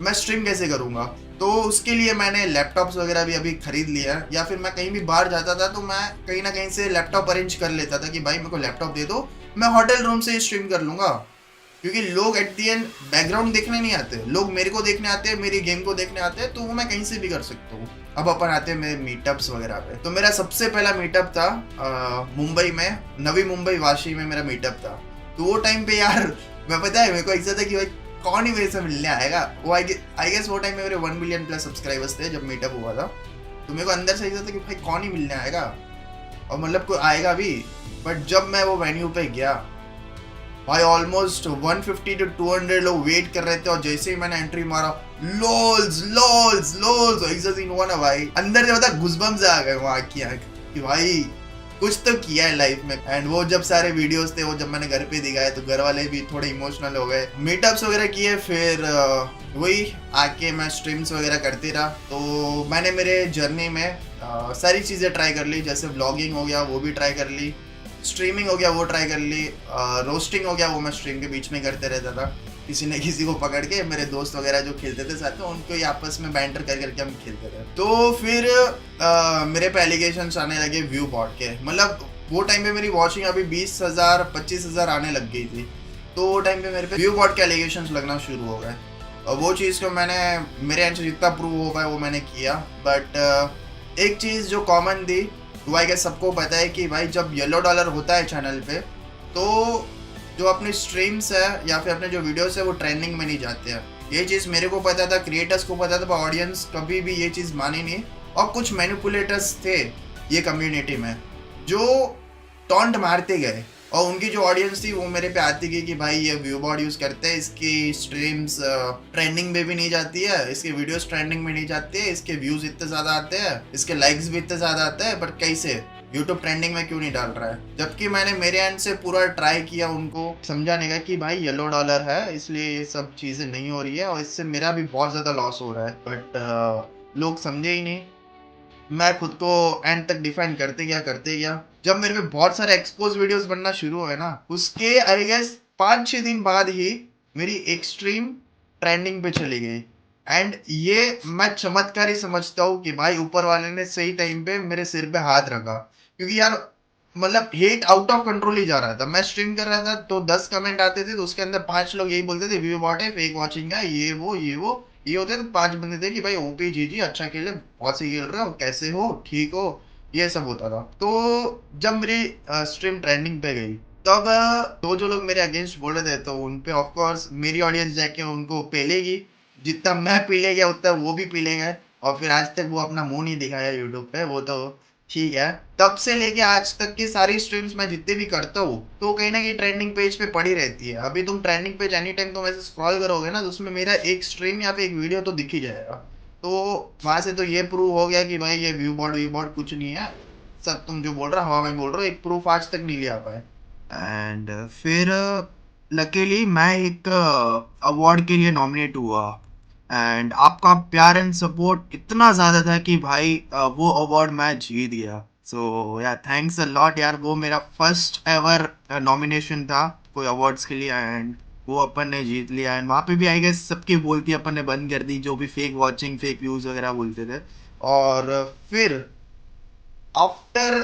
मैं स्ट्रीम कैसे करूँगा। तो उसके लिए मैंने लैपटॉप्स वगैरह भी अभी खरीद लिया है, या फिर मैं कहीं भी बाहर जाता था तो मैं कहीं ना कहीं से लैपटॉप अरेंज कर लेता था कि भाई मेरे को लैपटॉप दे दो, मैं होटल रूम से ही स्ट्रीम कर लूँगा। क्योंकि लोग एट दी एंड बैकग्राउंड देखने नहीं आते, लोग मेरे को देखने आते हैं, मेरी गेम को देखने आते हैं, तो वो मैं कहीं से भी कर सकता हूँ। अब अपन आते हैं मेरे मीटअप्स वगैरह पे। तो मेरा सबसे पहला मीटअप था मुंबई में, नवी मुंबई वाशी में मेरा मीटअप था। तो वो टाइम पे यार मैं पता है मेरे को ऐसा था कि भाई कौन ही मेरे से मिलने आएगा। वो आई गेस वो टाइम में मेरे 1 मिलियन प्लस सब्सक्राइबर्स थे जब मीटअप हुआ था। तो मेरे को अंदर से ऐसा था कि भाई कौन ही मिलने आएगा, और मतलब कोई आएगा भी। बट जब मैं वो वेन्यू पे गया भाई ऑलमोस्ट 150 to 200 लोग वेट कर रहे थे, और जैसे ही मैंने एंट्री मारा लोल्स लोल्स लोल्स ऐसा सीन हुआ ना भाई, अंदर से पता घुसबम्स आ गए वहाँ की आंख कि भाई कुछ तो किया है लाइफ में। एंड वो जब सारे वीडियोस थे वो जब मैंने घर पे दिखाए तो घर वाले भी थोड़े इमोशनल हो गए। मीटअप्स वगैरह किए, फिर वही आके मैं स्ट्रीम्स वगैरह करते रहा। तो मैंने मेरे जर्नी में सारी चीज़ें ट्राई कर ली, जैसे व्लॉगिंग हो गया वो भी ट्राई कर ली, स्ट्रीमिंग हो गया वो ट्राई कर ली, रोस्टिंग हो गया वो मैं स्ट्रीम के बीच में करते रहता था। किसी न किसी को पकड़ के, मेरे दोस्त वगैरह जो खेलते थे साथ में उनको ही आपस में बैंटर कर करके हम खेलते थे। तो फिर मेरे पे एलिगेशंस आने लगे व्यू बॉट के। मतलब वो टाइम पे मेरी वॉचिंग अभी 20,000 25,000 आने लग गई थी। तो वो टाइम पे मेरे पे व्यू बॉट के एलिगेशंस लगना शुरू हो गए, और वो चीज़ को मैंने मेरे एंड से जितना प्रूव हो पाया वो मैंने किया। बट एक चीज़ जो कॉमन थी वो आई गेस सबको पता है कि भाई जब येलो डॉलर होता है चैनल पे, तो जो अपनी स्ट्रीम्स है या फिर अपने जो वीडियोस है वो ट्रेंडिंग में नहीं जाते हैं। ये चीज़ मेरे को पता था, क्रिएटर्स को पता था, पर ऑडियंस कभी भी ये चीज़ मानी नहीं। और कुछ मैनिपुलेटर्स थे ये कम्युनिटी में जो टॉन्ट मारते गए, और उनकी जो ऑडियंस थी वो मेरे पे आती गई कि भाई ये व्यू बॉट यूज़ करते हैं, इसकी स्ट्रीम्स ट्रेंडिंग में भी नहीं जाती है, इसके वीडियोस ट्रेंडिंग में नहीं जाती है, इसके व्यूज़ इतने ज़्यादा आते हैं, इसके लाइक्स भी इतने ज़्यादा आते हैं, बट कैसे यूट्यूब ट्रेंडिंग में क्यों नहीं डाल रहा है। जबकि मैंने मेरे एंड से पूरा ट्राई किया उनको समझाने का कि भाई येलो डॉलर है इसलिए ये सब चीज़ें नहीं हो रही है, और इससे मेरा भी बहुत ज़्यादा लॉस हो रहा है। बट लोग समझे ही नहीं। मैं खुद को एंड तक डिफाइन करते गया। जब मेरे पे बहुत सारे एक्सपोज वीडियोस बनना शुरू हुए ना, उसके आई गेस 5-6 दिन बाद ही मेरी एक स्ट्रीम ट्रेंडिंग पे चली गई। एंड ये मैं चमत्कार ही समझता हूँ कि भाई ऊपर वाले ने सही टाइम पे मेरे सिर पे हाथ रखा। क्योंकि यार मतलब हेट आउट ऑफ कंट्रोल ही जा रहा था। मैं स्ट्रीम कर रहा था तो 10 कमेंट आते थे, तो उसके अंदर 5 लोग यही बोलते थे व्यू बॉट है, फेक वॉचिंग है, ये वो ये होते तो 5 बंदे थे कि भाई ओपी जी अच्छा खेले, बहुत सही खेल रहे हो, कैसे हो, ठीक हो, ये सब होता था। तो जब मेरी स्ट्रीम ट्रेंडिंग पे गई तब तो जो लोग मेरे अगेंस्ट बोल रहे थे तो उन पे ऑफकोर्स मेरी ऑडियंस जाके उनको पेलेगी, जितना मैं पीले गया उतना वो भी पीलेंगे। और फिर आज तक वो अपना मुंह नहीं दिखाया यूट्यूब पे, वो तो ठीक है। तब से लेके आज तक की सारी स्ट्रीम्स मैं जितने भी करता हूँ तो कहीं ना कहीं ट्रेंडिंग पेज पे पड़ी रहती है। अभी तुम ट्रेंडिंग पेज एनी टाइम तुम ऐसे स्क्रॉल करोगे ना तो उसमें मेरा एक स्ट्रीम या फिर एक वीडियो तो दिख ही जाएगा। तो वहाँ से तो ये प्रूव हो गया कि भाई ये व्यू बॉट कुछ नहीं है, सब तुम जो बोल रहे हो हवा में बोल रहे हो, एक प्रूफ आज तक नहीं लिया पाए। एंड फिर लकीली मैं एक अवार्ड के लिए नॉमिनेट हुआ, एंड आपका प्यार एंड सपोर्ट इतना ज़्यादा था कि भाई वो अवार्ड मैं जीत गया। सो या थैंक्स अ लॉट यार। वो मेरा फर्स्ट एवर नॉमिनेशन था कोई अवार्ड्स के लिए, एंड वो अपन ने जीत लिया। एंड वहाँ पे भी आई गेस सबकी बोलती अपन ने बंद कर दी, जो भी फेक वॉचिंग फेक व्यूज़ वगैरह बोलते थे। और फिर आफ्टर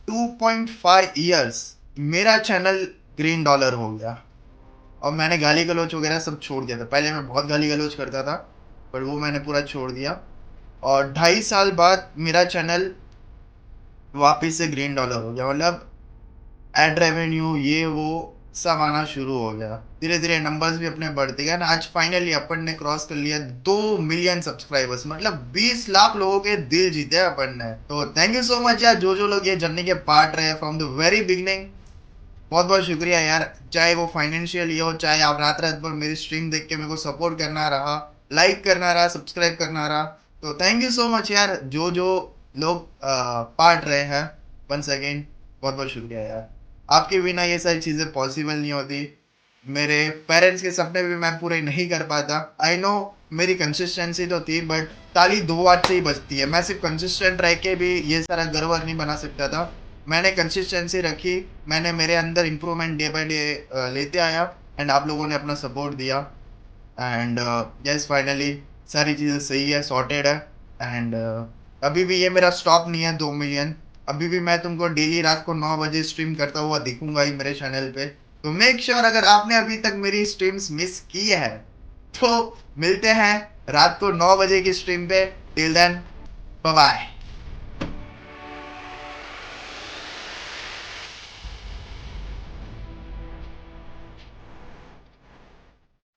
2.5 ईयर्स मेरा चैनल ग्रीन डॉलर हो गया, और मैंने गाली गलौच वगैरह सब छोड़ दिया था। पहले मैं बहुत गाली गलौच करता था पर वो मैंने पूरा छोड़ दिया, और 2.5 साल बाद मेरा चैनल वापस से ग्रीन डॉलर हो गया। मतलब एड रेवेन्यू ये वो सब आना शुरू हो गया, धीरे धीरे नंबर्स भी अपने बढ़ते गए। आज फाइनली अपन ने क्रॉस कर लिया 2 मिलियन सब्सक्राइबर्स, मतलब 20 लाख लोगों के दिल जीते अपन ने। तो थैंक यू सो मच यार जो लोग ये जर्नी के पार्ट रहे फ्रॉम द वेरी बिगनिंग। बहुत बहुत शुक्रिया यार, चाहे वो फाइनेंशियली हो, चाहे आप रात रात भर मेरी स्ट्रीम देख के मेरे को सपोर्ट करना रहा, लाइक करना रहा, सब्सक्राइब करना रहा, तो थैंक यू सो मच यार। जो जो लोग पार्ट रहे हैं, वंस अगेन बहुत बहुत शुक्रिया यार। आपके बिना ये सारी चीज़ें पॉसिबल नहीं होती, मेरे पेरेंट्स के सपने भी मैं पूरे नहीं कर पाता। आई नो मेरी कंसिस्टेंसी तो थी, बट ताली दो बात से ही बजती है। मैं सिर्फ कंसिस्टेंट रह के भी ये सारा घर नहीं बना सकता था। मैंने कंसिस्टेंसी रखी, मैंने मेरे अंदर इम्प्रूवमेंट डे बाय डे लेते आया, एंड आप लोगों ने अपना सपोर्ट दिया, एंड यस फाइनली सारी चीज़ें सही है, सॉर्टेड है। एंड अभी भी ये मेरा स्टॉप नहीं है 2 मिलियन, अभी भी मैं तुमको डेली रात को 9 बजे स्ट्रीम करता हुआ दिखूंगा ही मेरे चैनल पे। तो मेक श्योर अगर आपने अभी तक मेरी स्ट्रीम्स मिस की है तो मिलते हैं रात को 9 बजे की स्ट्रीम पे। Till then bye bye.